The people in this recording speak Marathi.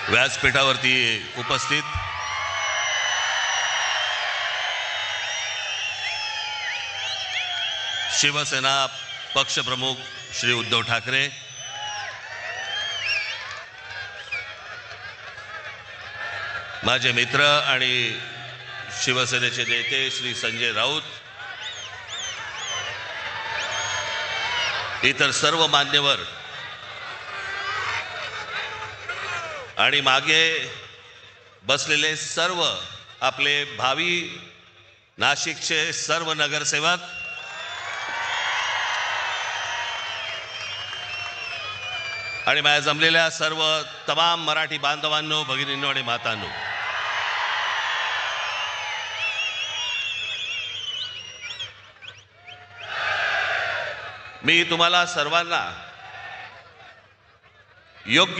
व्यासपीठावरती उपस्थित शिवसेना पक्षप्रमुख श्री उद्धव ठाकरे, माझे मित्र आणि शिवसेनेचे नेते श्री संजय राऊत, इतर सर्व मान्यवर आणि मागे बसलेले सर्व आपले भावी नाशिकचे सर्व नगरसेवक, आणि माझ्या जमलेल्या सर्व तमाम मराठी बांधवांनो, भगिनींनो आणि मातांनो, मी तुम्हाला सर्वांना योग्य